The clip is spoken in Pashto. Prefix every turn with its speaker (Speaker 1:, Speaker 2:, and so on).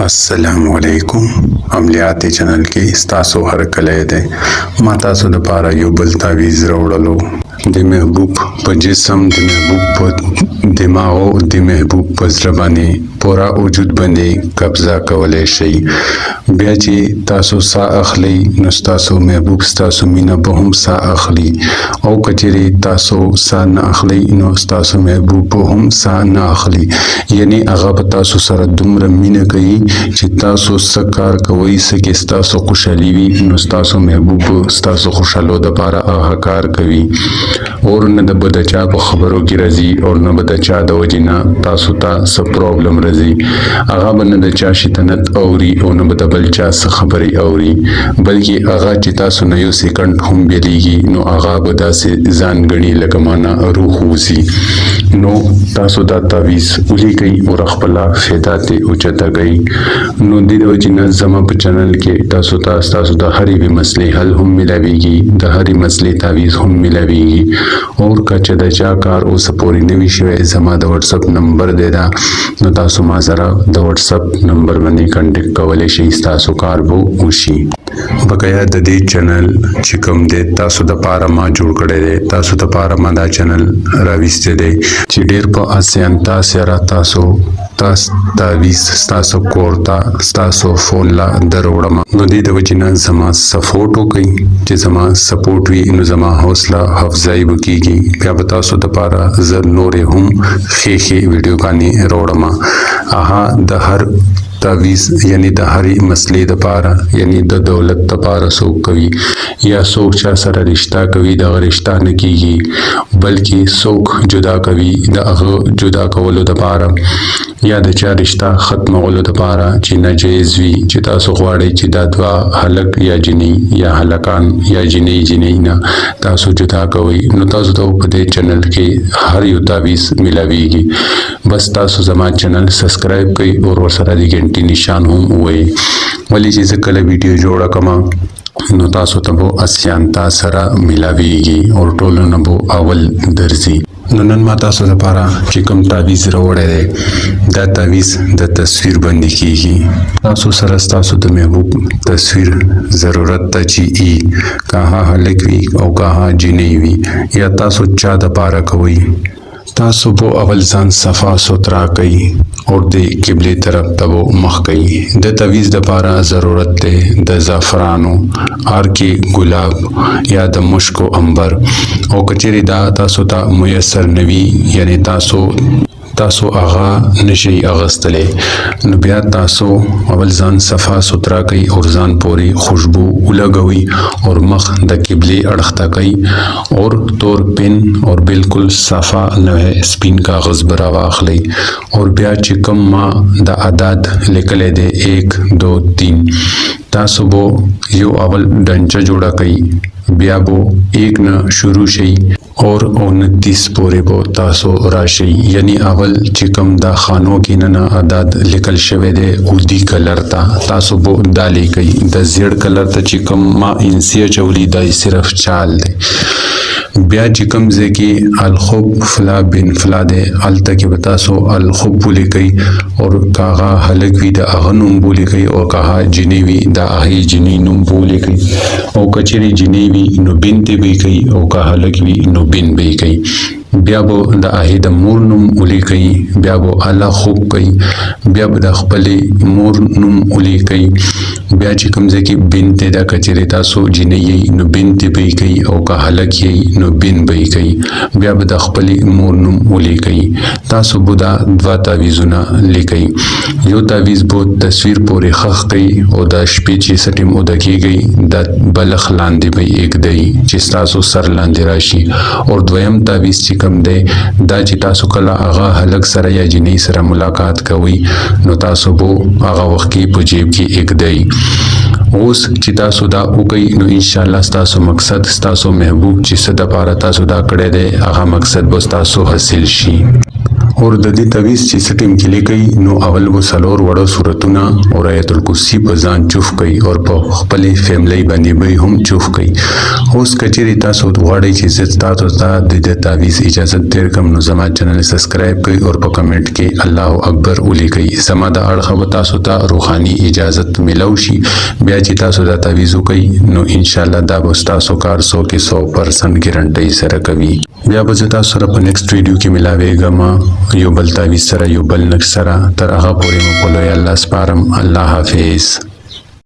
Speaker 1: अस्सलामु अलैकुम अमलियाती चैनल की ستاسو هر کله ده ما تاسو د پاره یو بل تعویز راوړلو د محبوب په جسم د محبوب په دماغ او د محبوب په زړه باندې پورا وجود باندې قبضه کولای شي بیا چې تاسو سا اخلي نو تاسو محبوب تاسو مینا به هم سا اخلي او کچري تاسو سا نه اخلي نو تاسو محبوب به هم سا نه اخلي یعنی هغه په تاسو سره دومره مینا کوي چې تاسو سکار کوي سکه تاسو خوشالي وي نو تاسو محبوب تاسو خوشالو د لپاره هغه کار کوي اور نه د بدچا په خبرو کې راځي او نه بدچا د وجینا تاسو ته څه پرابلم راځي هغه باندې د چا شتنت اوري او نه د بل چا څه خبري اوري بلکې هغه چې تاسو نه یو سکند هم بیلېږي نو هغه به داسې ځان غني لکه معنا روح وزي نو تاسو دا تعویز ولیکئ او خپل فایده ته اوچته گئی نو د وجینا زما په چینل کې تاسو د هرې به مسلې حل هم ملاويږي د هرې مسلې تعویز هم ملاويږي اور کچه د چا کار اوس پوری نوي شوی زما د واتس اپ نمبر دی دا نو تاسو ما سره د واتس اپ نمبر باندې کنټیکټ کولای شئ تاسو کار وو وشي بقایا د دې چینل چې کوم دی تاسو د پاره ما جوړ کړی دی تاسو د پاره ما دا چینل راويسته دی چې ډیر په اسانتا سره تاسو تعویز تاسو کورتا تاسو فون لا دروړم نو دې د وجینا زما سپورټ وکي چې زما سپورټ وي نو زما حوصله افزای وکيږي بیا به تاسو د پاره زر نورې هم خېخې ویډیو کانی روړم د هر تعویز یعنی د هرې مسلې د پاره یعنی د دولت د پاره سو کوي یا سوک چا سره رشتہ کوي د رشتہ نه کیږي بلکې سوک جدا کوي د هغه جدا کولو د پاره یا د چا رشتہ ختمولو د پاره چې ناجیز وي چې تاسو غواړئ چې دا دوا هلک یا جنۍ یا هلکان یا جنۍ نه تاسو جدا کوي نو تاسو ته په دې چینل کې هر یو تعویز ملاويږي بس تاسو زما چینل سبسکرایب کړئ او ورسره د घंटी نشان هم وای ولی چې کله ویډیو جوړه کما نو تاسو ته به اسانتا سره ملاويږي او ټول نه به اول درځي نو نن ما تاسو لپاره چې کوم تعویز راوړی دی دا تعویز د تصویر باندې کیږي تاسو سره تاسو د محبوب تصویر ضرورت ته چې کها هلک وي او کها جنۍ وي یا تاسو چا د پاره کوي تاسو به اول ځان صفا سوترا کوي او د قبله طرف ته مخ کوي د تعویز د لپاره ضرورت ده د زعفرانو آرکی ګلاب یا د مشک او عنبر او کچری دا تاسو ته میسر نوي یعنی تاسو آغا نشي اغستلې نو بیا تاسو اول ځان صفا سوترا کوي او ځان پوری خوشبو ولګوي او مخ د قبله اړخته کوي اور تور پن اور بالکل صفا نه سپین کاغذ برا واخلي اور بیا چې کوم ما د عدد لیکلې ده 1 2 3 تاسو بو یو اول ډنچه جوړه کوي بیا بو 1 نه شروع شي اور 29 پورې بو تاسو راشي یعنی اول چې کوم دا خانو کې نه عدد لیکل شوی دی او دی کلر تاسو بو دالي کوي د زیړ کلر ته چې کوم ما انسیه چولی دای صرف چال دی بیا چې کوم ځکه الخب فلا بن فلا ده الته کې بتاسو الخب بولی کوي او کاغه هلک وی د اغنوم بولی کوي او کاغه جنی وی د اهي جنی نوم بولی کوي او کچری جنی وی نو بنت وی کوي او کاغه هلک وی نو بن وی کوي بیا به د اهي د مور نوم ولي کوي بیا به الله خوب کوي بیا به د خپل مور نوم ولي کوي بیا چې کوم ځکه بنت د کچری تاسو جنې نو بنت به کوي او که هلک یې نو بن به کوي بیا به د خپل مور نوم ولي کوي تاسو به دا دوا تعویزونه لیکي یو تعویز بو تصویر پورې خخ کوي او د شپې چې سټیم او د کیږي د بلخ لاندې به یک دی چې تاسو سر لاندې راشي او دویم تعویز چې کم دی دا چې تاسو کله هغه هلک سره یا جنۍ سره ملاقات کوي نو تاسو بو هغه وخت کې په جیب کې یک دی اوس چې تاسو دا وکړئ نو ان شاء الله تاسو مقصد تاسو محبوب چې څه د پاره تاسو دا کړی دی هغه مقصد به تاسو حاصل شي اور د دې تعویذ چې سټیم کې لیکي نو اول و سلور وړو صورتونه او آیت الکرسی په ځان چوف کوي او په خپل فیملی باندې به هم چوف کوي. اوس کچېری تاسو غواړئ چې زه تاسو ته د دې تعویذ اجازه درکم نو زما چینل سبسکرایب کړئ او په کمنټ کې الله اکبر ولیکئ. زما د اړخه تاسو ته روحاني اجازه ملو شي. بیا چې تاسو دا تعویذ وکړئ نو ان شاء الله دا به تاسو کار 100% ګارانټي سره کوي. بیا به تاسو سره په نیکسټ ویډیو کې ملاويږم یو بل تعویذ سره یو بل نقش سره. تر هغه پورې مو په لوی الله سپارم. الله حافظ.